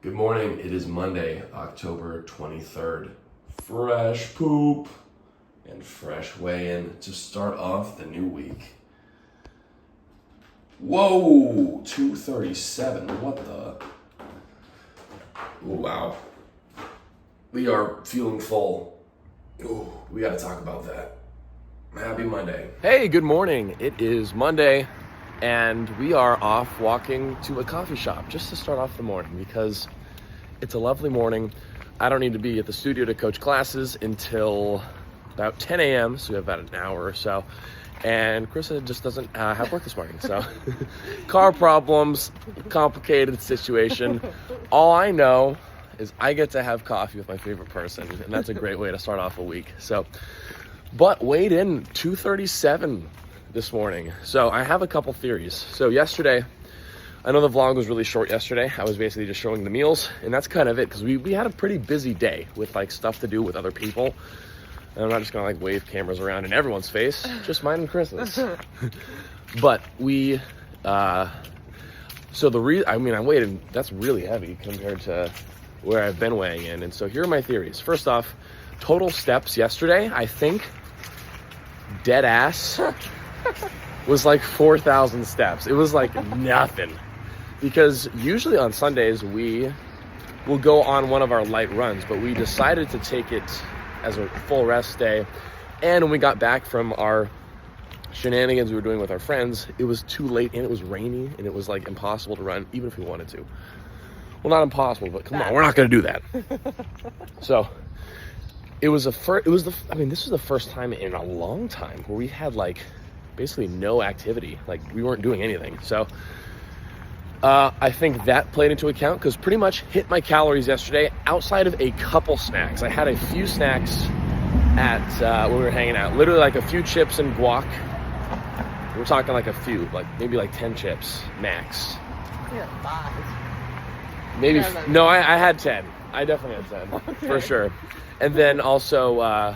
Good morning. It is Monday, October 23rd. Fresh poop and fresh weigh-in to start off the new week. Whoa, 237. What the? Ooh, wow. We are feeling full. Ooh, we got to talk about that. Happy Monday. Hey, good morning. It is Monday, and we are off walking to a coffee shop just to start off the morning because it's a lovely morning. I don't need to be at the studio to coach classes until about 10 a.m., so we have about an hour or so. And Krista just doesn't have work this morning, so car problems, complicated situation. All I know is I get to have coffee with my favorite person, and that's a great way to start off a week. So, but weighed in 237 this morning. So I have a couple theories. So yesterday, I know the vlog was really short yesterday. I was basically just showing the meals, and that's kind of it, because we had a pretty busy day with like stuff to do with other people. And I'm not just gonna like wave cameras around in everyone's face, just mine and Chris's. But we, so I weighed, that's really heavy compared to where I've been weighing in. And so here are my theories. First off, total steps yesterday, I think, dead ass, was like 4,000 steps. It was like nothing. Because usually on Sundays, we will go on one of our light runs, but we decided to take it as a full rest day. And when we got back from our shenanigans we were doing with our friends, it was too late and it was rainy and it was like impossible to run, even if we wanted to. Well, not impossible, but come on, we're not going to do that. So this was the first time in a long time where we had like basically no activity. Like we weren't doing anything. So I think that played into account, because pretty much hit my calories yesterday outside of a couple snacks. I had a few snacks at when we were hanging out. Literally like a few chips and guac. We're talking like a few, like maybe like 10 chips max. Yeah, 5. Maybe, no, I had 10. I definitely had 10, okay, for sure. And then also,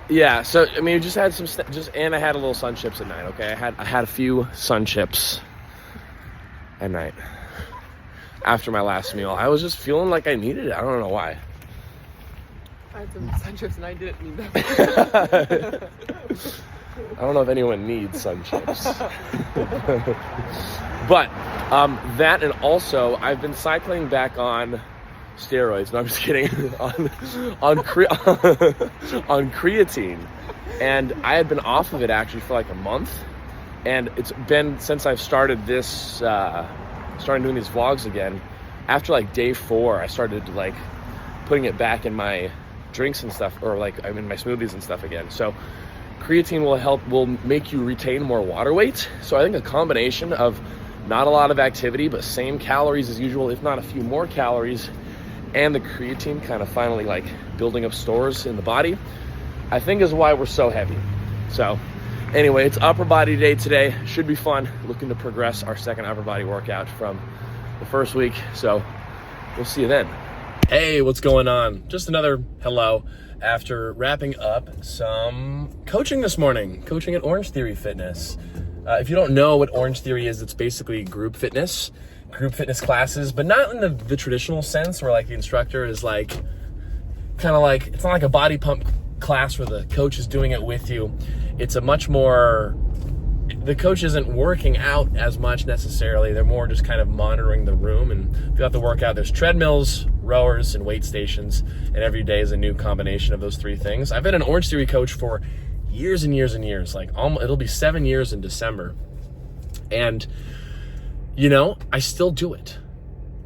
yeah, so, I mean, just had some, and I had a little sun chips at night, okay? I had a few sun chips at night after my last meal. I was just feeling like I needed it. I don't know why. I had some sun chips and I didn't need them. I don't know if anyone needs sun chips. But that, and also I've been cycling back on steroids. No, I'm just kidding. on creatine, and I had been off of it actually for like a month. And it's been since I've started this, started doing these vlogs again. After like day 4, I started like putting it back in my drinks and stuff, or like I'm in my smoothies and stuff again. So creatine will make you retain more water weight. So I think a combination of not a lot of activity, but same calories as usual, if not a few more calories, and the creatine kind of finally like building up stores in the body, I think is why we're so heavy. So anyway, it's upper body day today. Should be fun. Looking to progress our second upper body workout from the first week. So we'll see you then. Hey, what's going on? Just another hello after wrapping up some coaching this morning. Coaching at Orange Theory Fitness. If you don't know what Orange Theory is, it's basically group fitness classes, but not in the traditional sense where like the instructor is like, kind of like, it's not like a body pump class where the coach is doing it with you. It's a much more, the coach isn't working out as much necessarily. They're more just kind of monitoring the room, and throughout the workout there's treadmills, rowers, and weight stations, and every day is a new combination of those 3 things. I've been an Orange Theory coach for years and years and years, like it'll be 7 years in December. And you know, I still do it.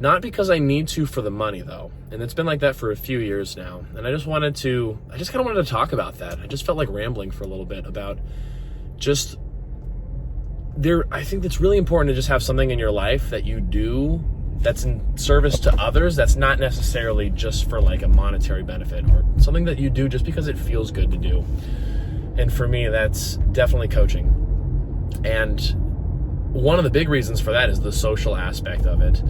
Not because I need to for the money though. And it's been like that for a few years now. And I just kind of wanted to talk about that. I just felt like rambling for a little bit about I think it's really important to just have something in your life that you do that's in service to others, that's not necessarily just for like a monetary benefit, or something that you do just because it feels good to do. And for me, that's definitely coaching. And one of the big reasons for that is the social aspect of it.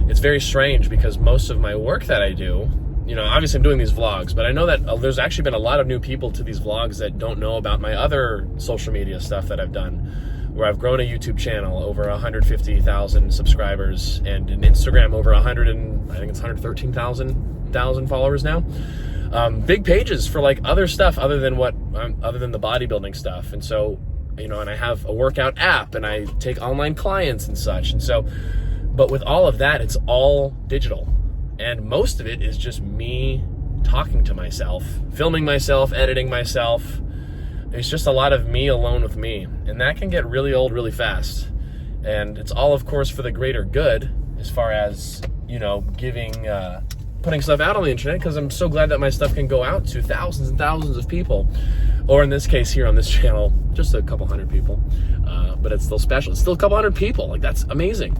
It's very strange because most of my work that I do, you know, obviously I'm doing these vlogs, but I know that there's actually been a lot of new people to these vlogs that don't know about my other social media stuff that I've done, where I've grown a YouTube channel over 150,000 subscribers, and an Instagram over 113,000 followers now. Big pages for like other stuff other than the bodybuilding stuff. And so, and I have a workout app, and I take online clients and such. And so, but with all of that, it's all digital. And most of it is just me talking to myself, filming myself, editing myself. It's just a lot of me alone with me. And that can get really old really fast. And it's all, of course, for the greater good, as far as, putting stuff out on the internet, because I'm so glad that my stuff can go out to thousands and thousands of people. Or in this case here on this channel, just a couple hundred people. But it's still special. It's still a couple hundred people. Like, that's amazing.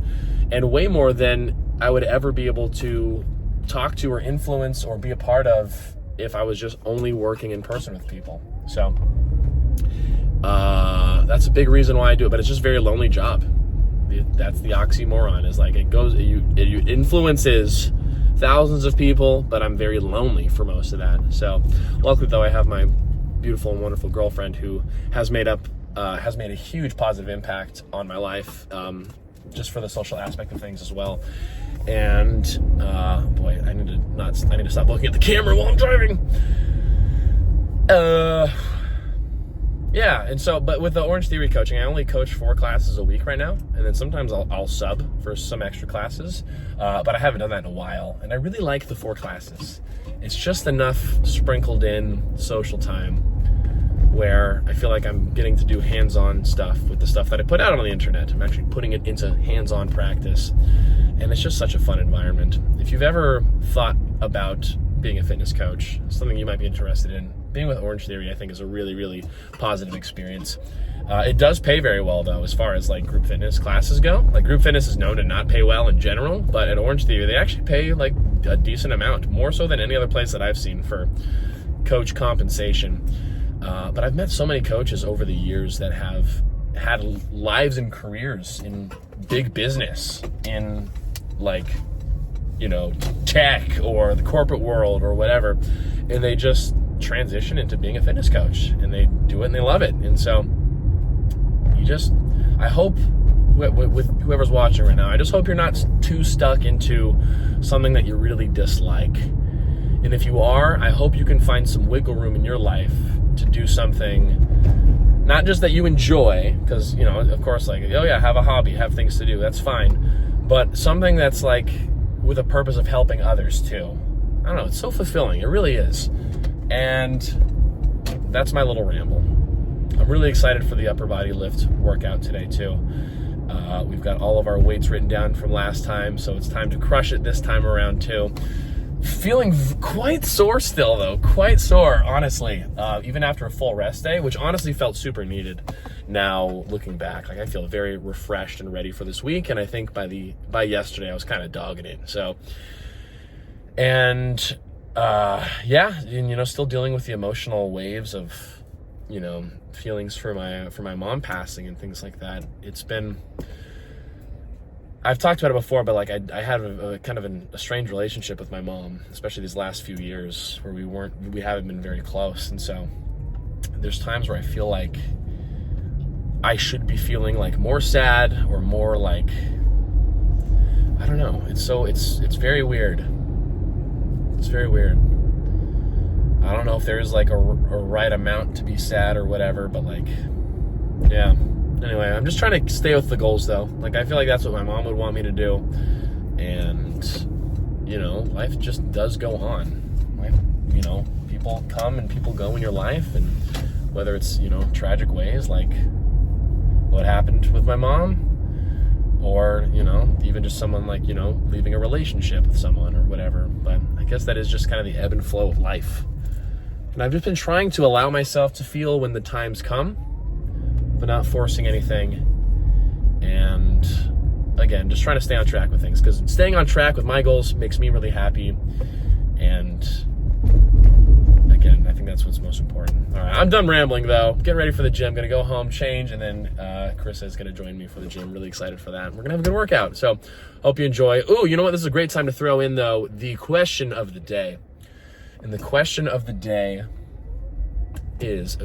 And way more than I would ever be able to talk to or influence or be a part of if I was just only working in person with people. So that's a big reason why I do it, but it's just a very lonely job. That's the oxymoron, is like it influences thousands of people, but I'm very lonely for most of that. So luckily though, I have my beautiful and wonderful girlfriend who has made a huge positive impact on my life, just for the social aspect of things as well. And boy, I need to stop looking at the camera while I'm driving. Yeah, and so, but with the Orange Theory coaching, I only coach 4 classes a week right now, and then sometimes I'll sub for some extra classes, but I haven't done that in a while, and I really like the 4 classes. It's just enough sprinkled in social time where I feel like I'm getting to do hands-on stuff with the stuff that I put out on the internet. I'm actually putting it into hands-on practice, and it's just such a fun environment. If you've ever thought about being a fitness coach, something you might be interested in, being with Orange Theory, I think, is a really, really positive experience. It does pay very well, though, as far as like group fitness classes go. Like, group fitness is known to not pay well in general, but at Orange Theory, they actually pay like a decent amount, more so than any other place that I've seen for coach compensation. But I've met so many coaches over the years that have had lives and careers in big business, in like, tech or the corporate world or whatever, and they just transition into being a fitness coach, and they do it and they love it. And so I hope with whoever's watching right now, I just hope you're not too stuck into something that you really dislike. And if you are, I hope you can find some wiggle room in your life to do something, not just that you enjoy, because, of course, like, oh yeah, have a hobby, have things to do, that's fine, but something that's like with a purpose of helping others too. I don't know, it's so fulfilling, it really is. And that's my little ramble. I'm really excited for the upper body lift workout today too. We've got all of our weights written down from last time, so it's time to crush it this time around too. Feeling quite sore still though, quite sore, honestly, even after a full rest day, which honestly felt super needed. Now looking back, like, I feel very refreshed and ready for this week, and I think by yesterday I was kind of dogging it. So, and yeah, and still dealing with the emotional waves of feelings for my mom passing and things like that. It's been, I've talked about it before, but like I had a kind of a strange relationship with my mom, especially these last few years, where we haven't been very close. And so there's times where I feel like I should be feeling like more sad or more like, I don't know. It's very weird. It's very weird. I don't know if there's like a right amount to be sad or whatever, but like, yeah. Anyway, I'm just trying to stay with the goals though. Like, I feel like that's what my mom would want me to do. And, life just does go on. Life, people come and people go in your life, and whether it's, tragic ways like what happened with my mom, or, even just someone like, leaving a relationship with someone or whatever. But I guess that is just kind of the ebb and flow of life. And I've just been trying to allow myself to feel when the times come, but not forcing anything. And again, just trying to stay on track with things, because staying on track with my goals makes me really happy. And again, I think that's what's most important. All right, I'm done rambling though. Getting ready for the gym. Gonna go home, change, and then Chris is gonna join me for the gym. Really excited for that. We're gonna have a good workout. So hope you enjoy. Ooh, you know what? This is a great time to throw in though the question of the day. And the question of the day is,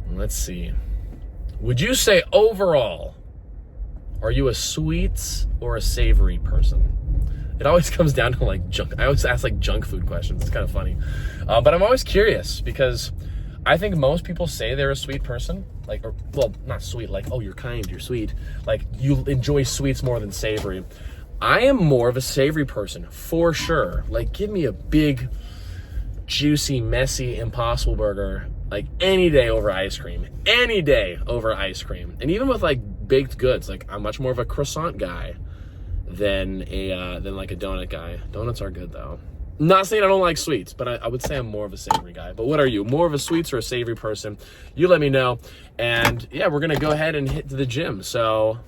let's see. Would you say overall, are you a sweets or a savory person? It always comes down to like junk. I always ask like junk food questions. It's kind of funny. But I'm always curious because I think most people say they're a sweet person. Like, or, well, not sweet, like, oh, you're kind, you're sweet. Like, you enjoy sweets more than savory. I am more of a savory person, for sure. Like, give me a big, juicy, messy Impossible Burger, like, any day over ice cream. Any day over ice cream. And even with, like, baked goods, like, I'm much more of a croissant guy than like a donut guy. Donuts are good, though. Not saying I don't like sweets, but I would say I'm more of a savory guy. But what are you? More of a sweets or a savory person? You let me know. And yeah, we're going to go ahead and hit to the gym. So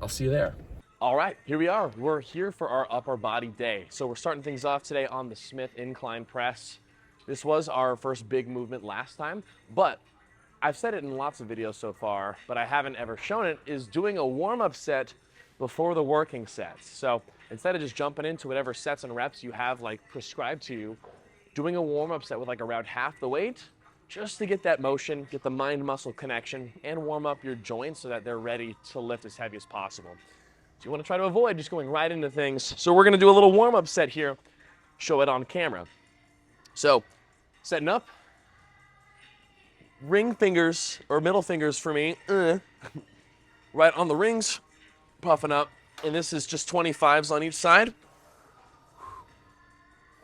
I'll see you there. All right, here we are. We're here for our upper body day. So we're starting things off today on the Smith incline press. This was our first big movement last time, but I've said it in lots of videos so far, but I haven't ever shown it, is doing a warm-up set before the working sets. So instead of just jumping into whatever sets and reps you have like prescribed to you, doing a warm-up set with like around half the weight, just to get that motion, get the mind-muscle connection, and warm up your joints so that they're ready to lift as heavy as possible. So you want to try to avoid just going right into things. So we're gonna do a little warm-up set here, show it on camera. So, setting up, ring fingers, or middle fingers for me, right on the rings, puffing up, and this is just 25s on each side,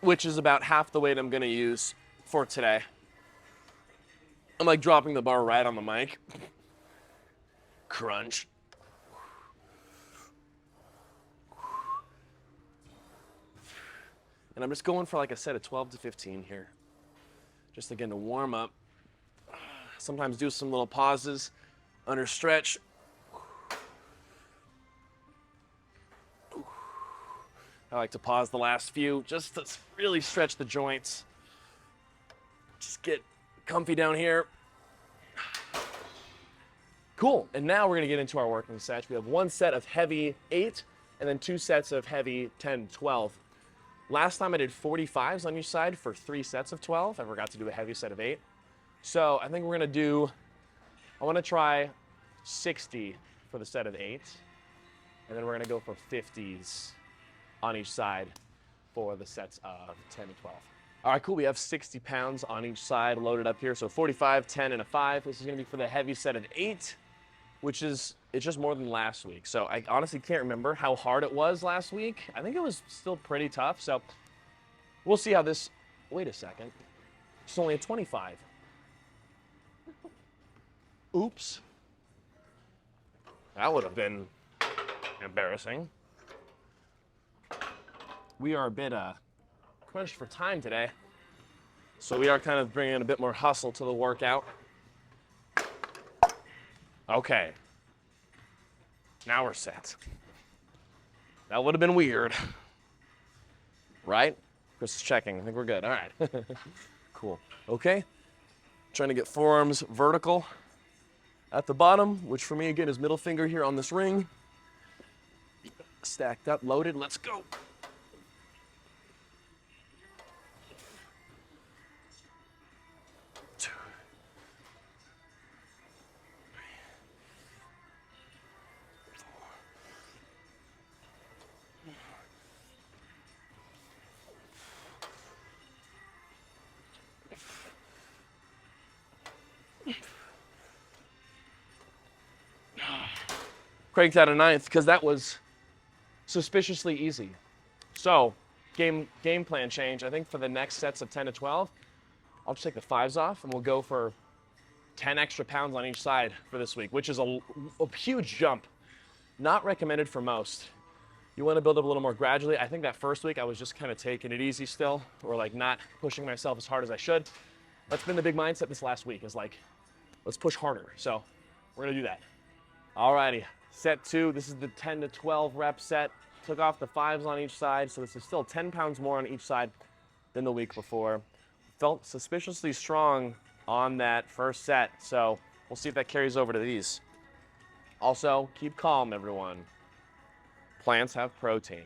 which is about half the weight I'm gonna use for today. I'm like dropping the bar right on the mic. Crunch. And I'm just going for like a set of 12 to 15 here. Just again to warm up. Sometimes do some little pauses under stretch. I like to pause the last few just to really stretch the joints. Just get comfy down here. Cool, and now we're gonna get into our working sets. We have one set of heavy 8 and then 2 sets of heavy 10, 12. Last time I did 45s on each side for 3 sets of 12. I forgot to do a heavy set of 8. So I think we're gonna I wanna try 60 for the set of 8, and then we're gonna go for 50s on each side for the sets of 10 to 12. All right, cool, we have 60 pounds on each side loaded up here. So 45, 10, and a 5. This is gonna be for the heavy set of 8, which is, it's just more than last week. So I honestly can't remember how hard it was last week. I think it was still pretty tough. So we'll see how this, wait a second. It's only a 25. Oops. That would have been embarrassing. We are a bit crunched for time today. So we are kind of bringing a bit more hustle to the workout. Okay. Now we're set. That would have been weird. Right? Chris is checking. I think we're good. All right. Cool. Okay. Trying to get forearms vertical at the bottom, which for me, again, is middle finger here on this ring. Stacked up, loaded. Let's go. Cranked out a 9th because that was suspiciously easy. So game plan change. I think for the next sets of 10 to 12, I'll just take the 5s off and we'll go for 10 extra pounds on each side for this week, which is a huge jump. Not recommended for most. You want to build up a little more gradually. I think that first week I was just kind of taking it easy still, or like not pushing myself as hard as I should. That's been the big mindset this last week, is like, let's push harder. So we're gonna do that. Alrighty, set 2. This is the 10 to 12 rep set. Took off the 5s on each side, so this is still 10 pounds more on each side than the week before. Felt suspiciously strong on that first set, so we'll see if that carries over to these. Also, keep calm, everyone. Plants have protein.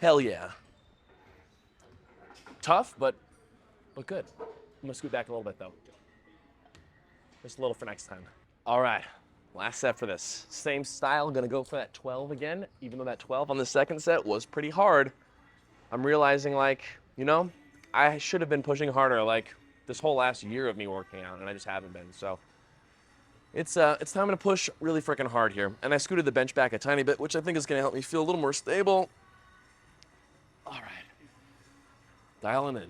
Hell yeah. Tough, but good. I'm gonna scoot back a little bit though. Just a little for next time. All right, last set for this. Same style, gonna go for that 12 again, even though that 12 on the second set was pretty hard. I'm realizing like, you know, I should have been pushing harder like this whole last year of me working out, and I just haven't been, so. It's time to push really freaking hard here. And I scooted the bench back a tiny bit, which I think is gonna help me feel a little more stable. All right, dialing in.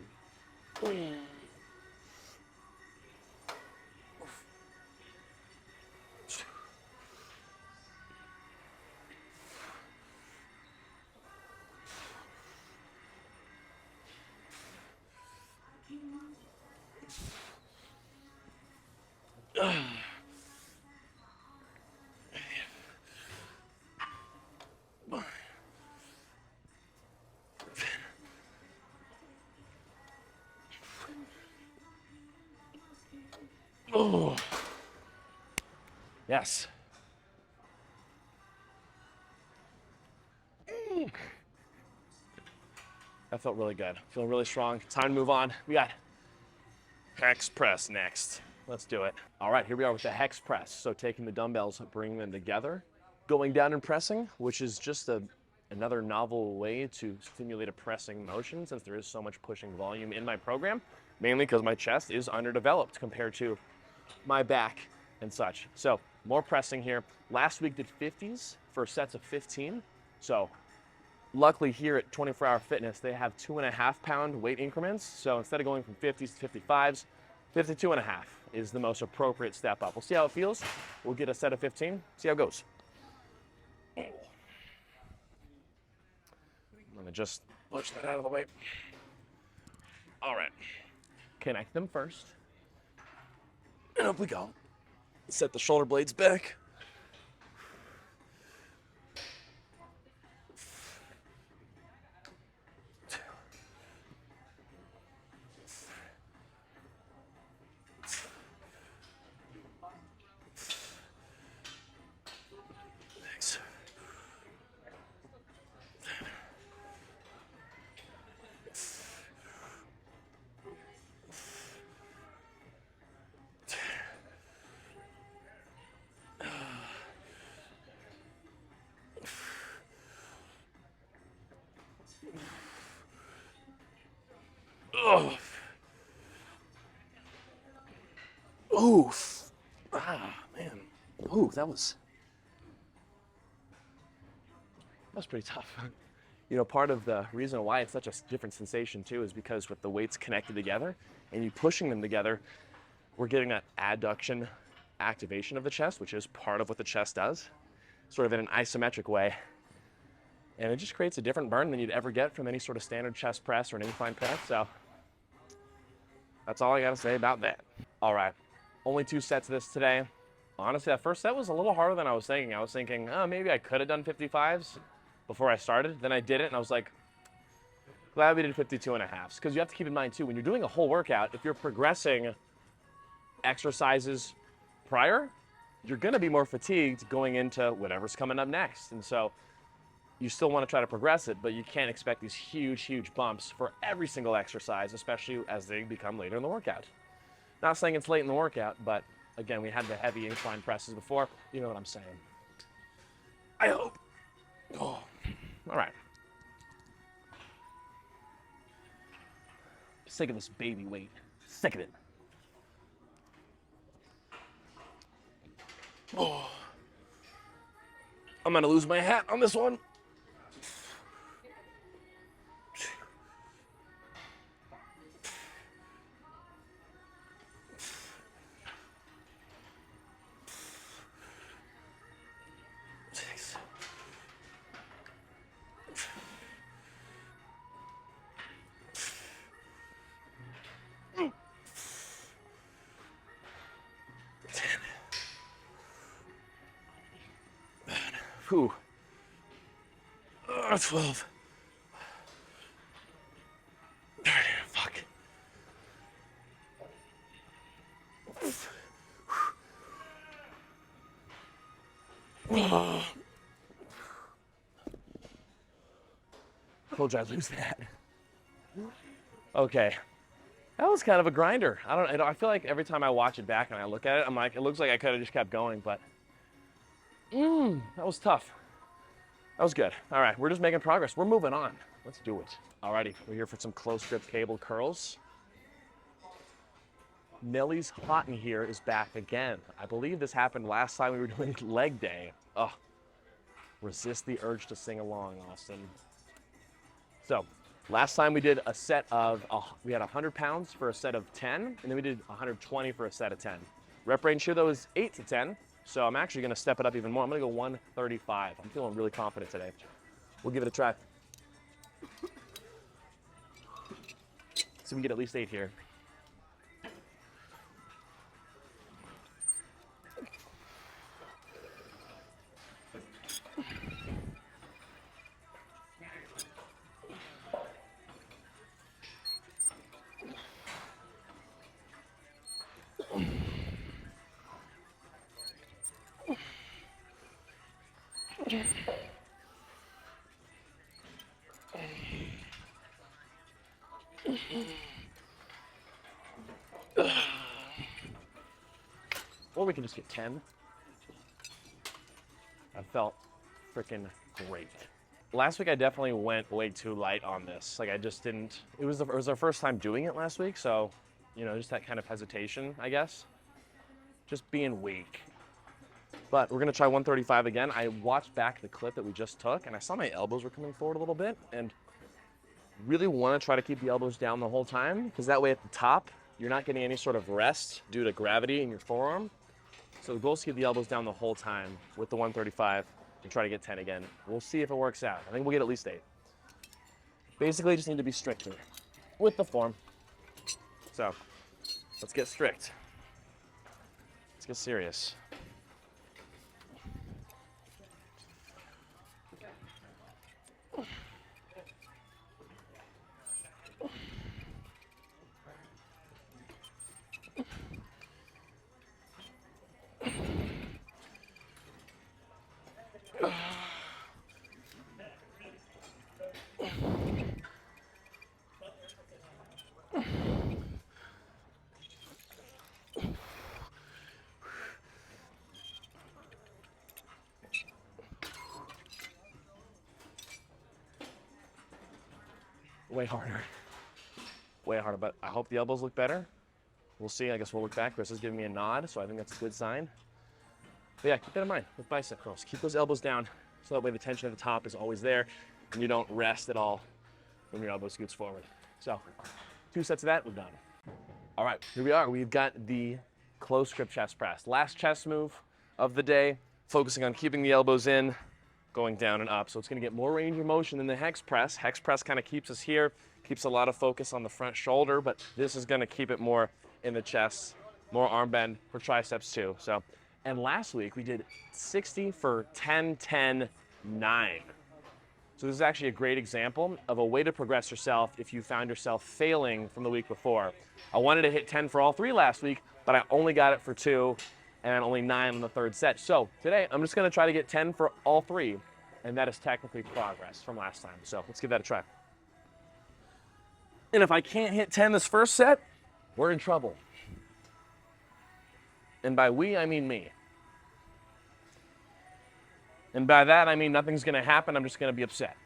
Oh, yes. That felt really good. Feeling really strong. Time to move on. We got hex press next. Let's do it. All right, here we are with the hex press. So taking the dumbbells, bringing them together, going down and pressing, which is just another novel way to stimulate a pressing motion since there is so much pushing volume in my program, mainly because my chest is underdeveloped compared to my back and such. So more pressing here. Last week did 50s for sets of 15. So luckily here at 24 Hour Fitness, they have 2.5 pound weight increments. So instead of going from 50s to 55s, 52.5 is the most appropriate step up. We'll see how it feels. We'll get a set of 15, see how it goes. I'm gonna just push that out of the way. All right, connect them first. And up we go. Set the shoulder blades back. Thanks. Oh. Oof. Ah, man. Ooh, that was pretty tough. You know, part of the reason why it's such a different sensation too is because with the weights connected together and you pushing them together, we're getting that adduction activation of the chest, which is part of what the chest does, sort of in an isometric way. And it just creates a different burn than you'd ever get from any sort of standard chest press or an incline press. So that's all I gotta say about that. All right, only 2 sets of this today. Honestly, that first set was a little harder than I was thinking. I was thinking, oh, maybe I could have done 55s before I started. Then I did it and I was like, glad we did 52.5s. Because you have to keep in mind too, when you're doing a whole workout, if you're progressing exercises prior, you're gonna be more fatigued going into whatever's coming up next. And so you still wanna try to progress it, but you can't expect these huge, huge bumps for every single exercise, especially as they become later in the workout. Not saying it's late in the workout, but again, we had the heavy incline presses before. You know what I'm saying. I hope. Oh, all right. Sick of this baby weight. Sick of it. Oh. I'm gonna lose my hat on this one. Whew. 12. Fuck. Told you I'd lose that. Okay. That was kind of a grinder. I feel like every time I watch it back and I look at it, I'm like, it looks like I could have just kept going, but that was tough. That was good. All right, we're just making progress. We're moving on. Let's do it. Alrighty, we're here for some close grip cable curls. Millie's Hot in Here is back again. I believe this happened last time we were doing leg day. Oh, resist the urge to sing along, Austin. So, last time we did a set of, we had 100 pounds for a set of 10, and then we did 120 for a set of 10. Rep range here though is 8 to 10, so I'm actually gonna step it up even more. I'm gonna go 135. I'm feeling really confident today. We'll give it a try. So we can get at least 8 here. Or we can just get 10. I felt freaking great. Last week I definitely went way too light on this. Like I just didn't, it was our first time doing it last week, so, you know, just that kind of hesitation, I guess. Just being weak. But we're gonna try 135 again. I watched back the clip that we just took and I saw my elbows were coming forward a little bit, and really wanna try to keep the elbows down the whole time, because that way at the top, you're not getting any sort of rest due to gravity in your forearm. So the goal is to keep the elbows down the whole time with the 135 and try to get 10 again. We'll see if it works out. I think we'll get at least 8. Basically, just need to be stricter with the form. So let's get strict. Let's get serious. Way harder. Way harder, but I hope the elbows look better. We'll see. I guess we'll look back. Chris is giving me a nod, so I think that's a good sign. But yeah, keep that in mind with bicep curls. Keep those elbows down so that way the tension at the top is always there and you don't rest at all when your elbow scoots forward. So 2 sets of that, we're done. All right, here we are. We've got the close grip chest press. Last chest move of the day, focusing on keeping the elbows in, going down and up. So it's gonna get more range of motion than the hex press. Hex press kind of keeps us here, keeps a lot of focus on the front shoulder, but this is gonna keep it more in the chest, more arm bend for triceps too. So, and last week we did 60 for 10, 10, 9. So this is actually a great example of a way to progress yourself if you found yourself failing from the week before. I wanted to hit 10 for all 3 last week, but I only got it for 2 and only 9 on the 3rd set. So today I'm just gonna try to get 10 for all 3, and that is technically progress from last time. So let's give that a try. And if I can't hit 10 this first set, we're in trouble. And by we, I mean me. And by that, I mean nothing's gonna happen, I'm just gonna be upset.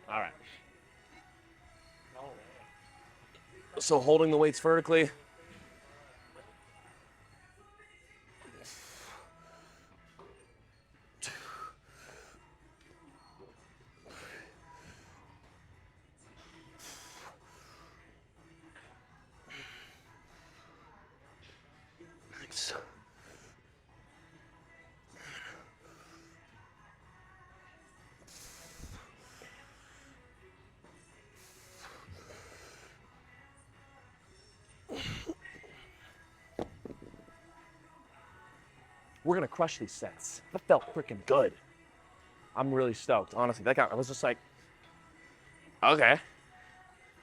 All right. So holding the weights vertically. Nice. We're gonna crush these sets. That felt freaking good. I'm really stoked, honestly. That guy, I was just like, okay.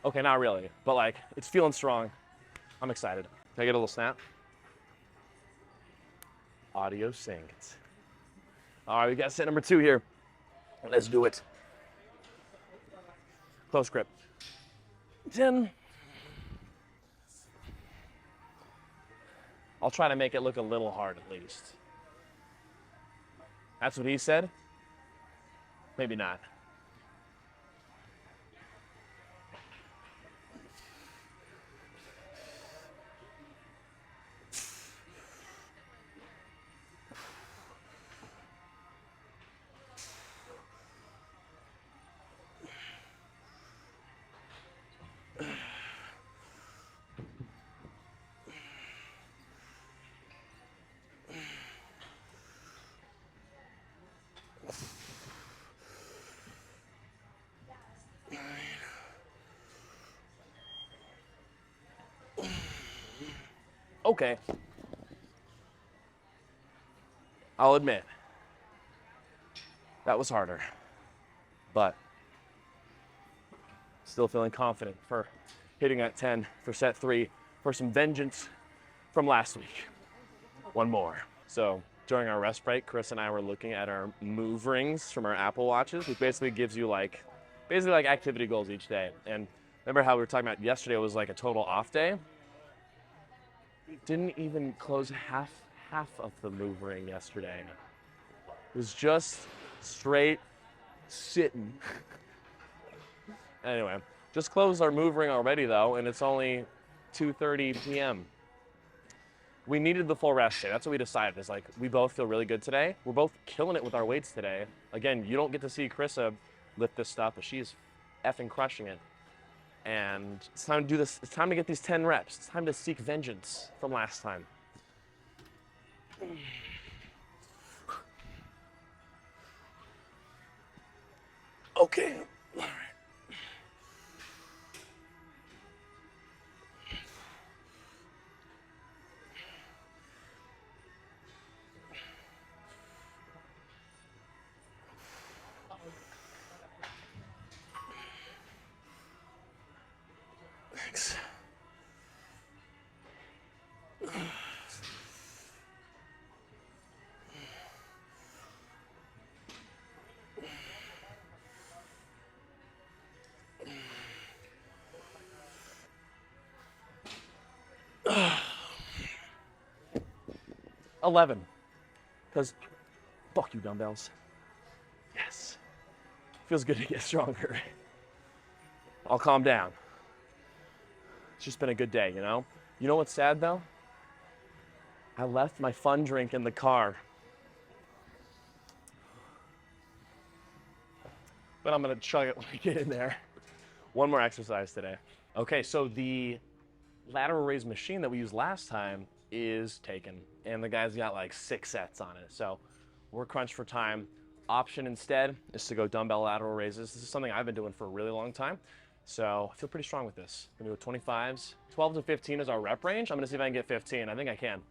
Okay, not really, but like, it's feeling strong. I'm excited. Can I get a little snap? Audio synced. All right, we got set number 2 here. Let's do it. Close grip. 10. I'll try to make it look a little hard at least. That's what he said? Maybe not. Okay. I'll admit, that was harder, but still feeling confident for hitting that 10 for set 3 for some vengeance from last week. One more. So during our rest break, Chris and I were looking at our move rings from our Apple Watches, which basically gives you like activity goals each day. And remember how we were talking about yesterday was like a total off day? We didn't even close half of the move ring yesterday. It was just straight sitting. Anyway, just closed our move ring already though, and it's only 2:30 p.m. We needed the full rest day. That's what we decided. Is like we both feel really good today. We're both killing it with our weights today. Again, you don't get to see Krissa lift this stuff, but she's effing crushing it. And it's time to do this. It's time to get these 10 reps. It's time to seek vengeance from last time. Okay. All right. Thanks. $11. Because fuck you, dumbbells. Yes. Feels good to get stronger. I'll calm down. It's just been a good day, you know? You know what's sad though? I left my fun drink in the car. But I'm gonna chug it when we get in there. One more exercise today. Okay, so the lateral raise machine that we used last time is taken, and the guy's got like 6 sets on it. So we're crunched for time. Option instead is to go dumbbell lateral raises. This is something I've been doing for a really long time. So I feel pretty strong with this. I'm gonna do 25s. 12 to 15 is our rep range. I'm gonna see if I can get 15. I think I can.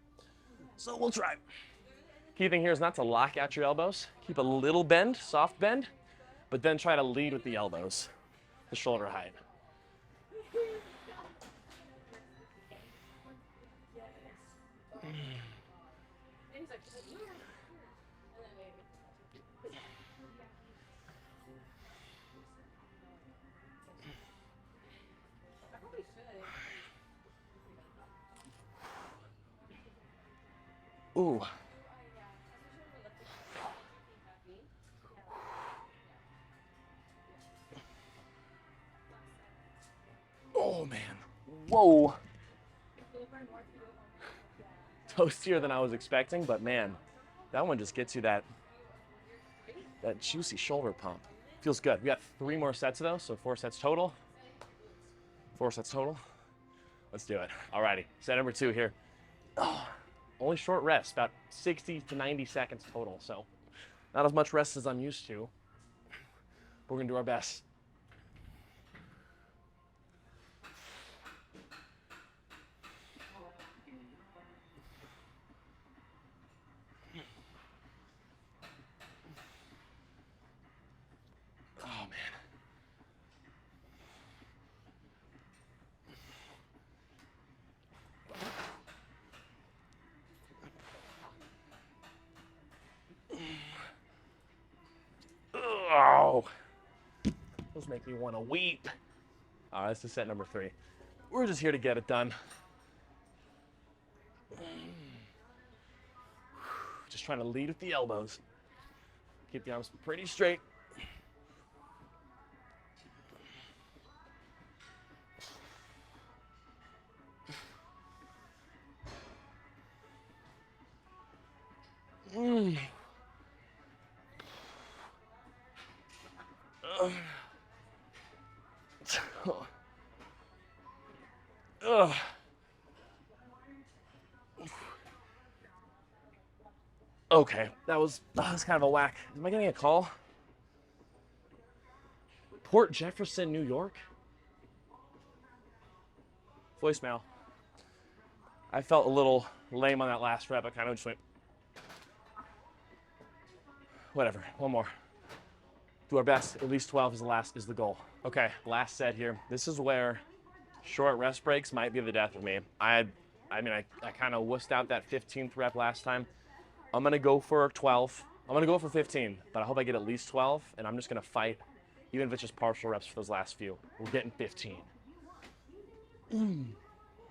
So we'll try. Key thing here is not to lock out your elbows. Keep a little bend, soft bend, but then try to lead with the elbows, the shoulder height. Ooh. Oh man. Whoa. Toastier than I was expecting, but man, that one just gets you that juicy shoulder pump. Feels good. We got 3 more sets though, so 4 sets total. 4 sets total. Let's do it. Alrighty, set number 2 here. Oh, only short rest, about 60 to 90 seconds total, so not as much rest as I'm used to. But we're gonna do our best. Oh man. Oh, those make me want to weep. All right, this is set number 3. We're just here to get it done. Just trying to lead with the elbows. Keep the arms pretty straight. Okay, that was kind of a whack. Am I getting a call? Port Jefferson, New York? Voicemail. I felt a little lame on that last rep. I kind of just went, whatever, one more. Do our best. At least 12 is the goal. Okay, last set here. This is where short rest breaks might be the death of me. I kind of wussed out that 15th rep last time. I'm going to go for 12. I'm going to go for 15, but I hope I get at least 12, and I'm just going to fight, even if it's just partial reps for those last few. We're getting 15.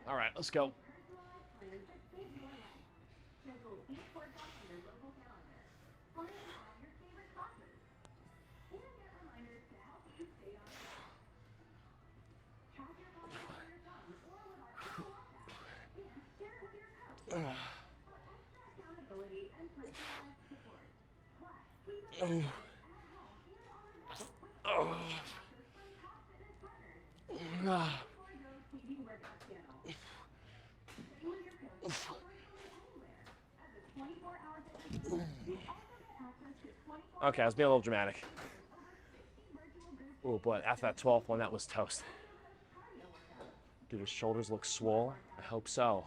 All right, let's go. Okay, I was being a little dramatic. Oh boy, after that 12th one, that was toast. Do his shoulders look swole? I hope so.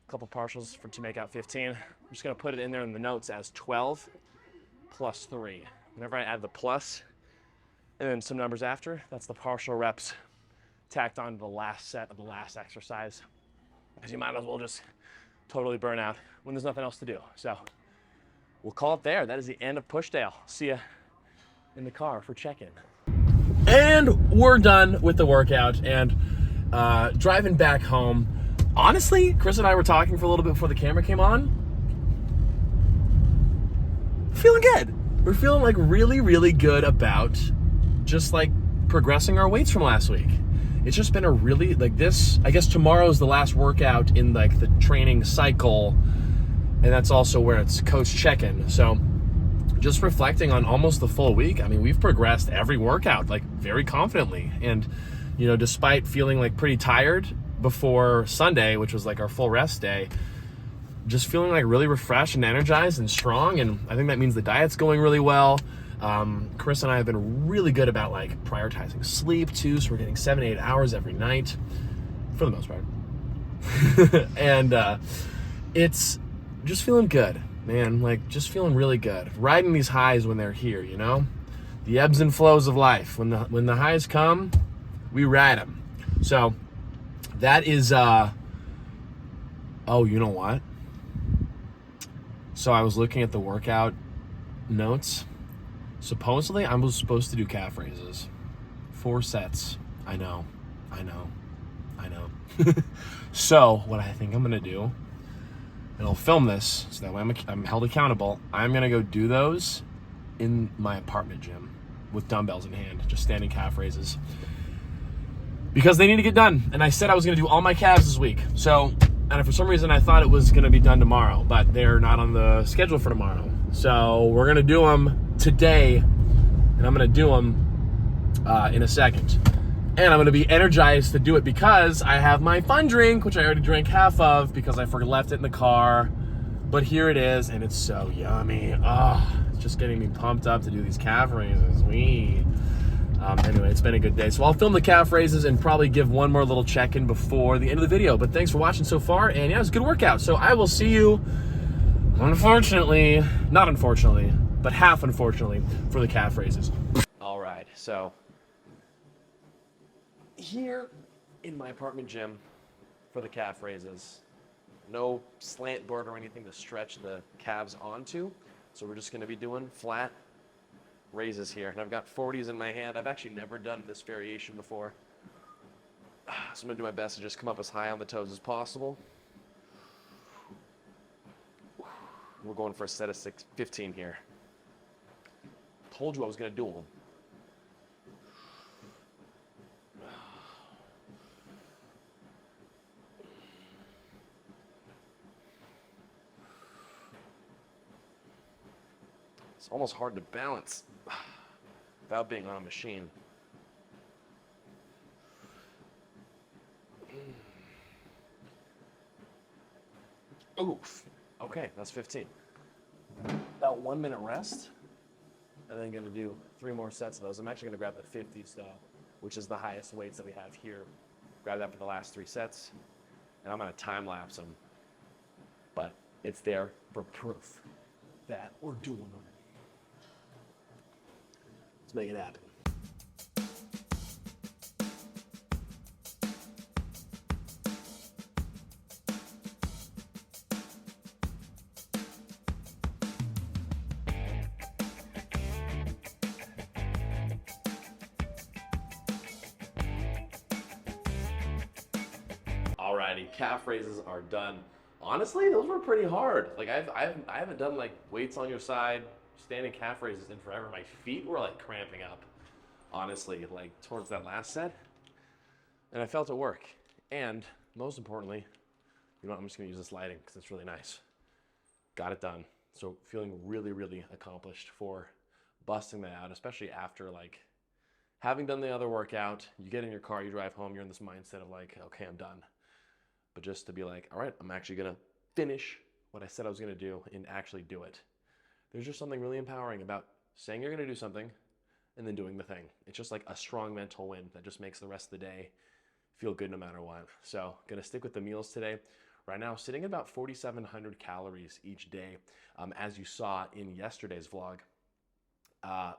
A couple partials to make out 15. I'm just gonna put it in there in the notes as 12 plus 3. Whenever I add the plus and then some numbers after, that's the partial reps tacked on to the last set of the last exercise. Because you might as well just totally burn out when there's nothing else to do. So we'll call it there. That is the end of Pushdale. See ya in the car for check-in. And we're done with the workout and driving back home. Honestly, Chris and I were talking for a little bit before the camera came on. Feeling good. We're feeling like really, really good about just like progressing our weights from last week. It's just been a really, like this, I guess tomorrow is the last workout in like the training cycle. And that's also where it's coach check-in. So just reflecting on almost the full week, I mean, we've progressed every workout like very confidently. And, you know, despite feeling like pretty tired before Sunday, which was like our full rest day, just feeling like really refreshed and energized and strong. And I think that means the diet's going really well. Chris and I have been really good about like prioritizing sleep too. So we're getting 7 to 8 hours every night for the most part. And it's just feeling good, man. Like just feeling really good. Riding these highs when they're here, you know, the ebbs and flows of life. When the highs come, we ride them. So that is, oh, you know what? So I was looking at the workout notes. Supposedly, I was supposed to do calf raises. 4 sets. I know. So what I think I'm going to do, and I'll film this so that way I'm held accountable, I'm going to go do those in my apartment gym with dumbbells in hand, just standing calf raises. Because they need to get done. And I said I was going to do all my calves this week. So, and for some reason I thought it was going to be done tomorrow, but they're not on the schedule for tomorrow. So we're going to do them today, and I'm going to do them in a second. And I'm going to be energized to do it because I have my fun drink, which I already drank half of because I left it in the car. But here it is, and it's so yummy. It's just getting me pumped up to do these calf raises. Anyway, it's been a good day. So I'll film the calf raises and probably give one more little check-in before the end of the video. But thanks for watching so far, and yeah, it's a good workout. So I will see you, unfortunately, not unfortunately, but half unfortunately, for the calf raises. All right, so here in my apartment gym for the calf raises, no slant board or anything to stretch the calves onto. So we're just gonna be doing flat raises here, and I've got 40s in my hand. I've actually never done this variation before. So I'm gonna do my best to just come up as high on the toes as possible. We're going for a set of 15 here. Told you I was gonna do them. It's almost hard to balance without being on a machine. Oof. Okay, that's 15. About 1 minute rest, and then gonna do 3 more sets of those. I'm actually gonna grab the 50s though, which is the highest weights that we have here. Grab that for the last 3 sets, and I'm gonna time lapse them. But it's there for proof that we're doing them. Let's make it happen. Alrighty, calf raises are done. Honestly, those were pretty hard. Like I haven't done like weights on your side, standing calf raises in forever. My feet were like cramping up, honestly, like towards that last set. And I felt it work. And most importantly, you know what, I'm just gonna use this lighting because it's really nice. Got it done. So feeling really, really accomplished for busting that out, especially after like having done the other workout. You get in your car, you drive home, you're in this mindset of like, okay, I'm done. But just to be like, all right, I'm actually gonna finish what I said I was gonna do and actually do it. There's just something really empowering about saying you're gonna do something and then doing the thing. It's just like a strong mental win that just makes the rest of the day feel good no matter what. So gonna stick with the meals today. Right now, sitting at about 4,700 calories each day, as you saw in yesterday's vlog,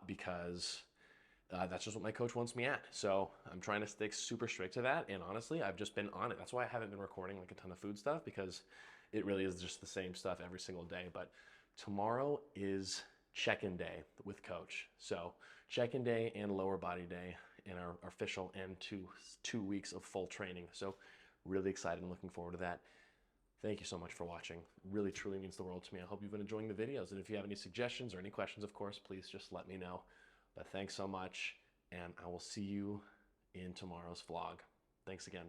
because that's just what my coach wants me at. So I'm trying to stick super strict to that. And honestly, I've just been on it. That's why I haven't been recording like a ton of food stuff, because it really is just the same stuff every single day. But tomorrow is check-in day with coach. So check-in day and lower body day in our official and two weeks of full training. So really excited and looking forward to that. Thank you so much for watching. Really, truly means the world to me. I hope you've been enjoying the videos. And if you have any suggestions or any questions, of course, please just let me know. But thanks so much, and I will see you in tomorrow's vlog. Thanks again.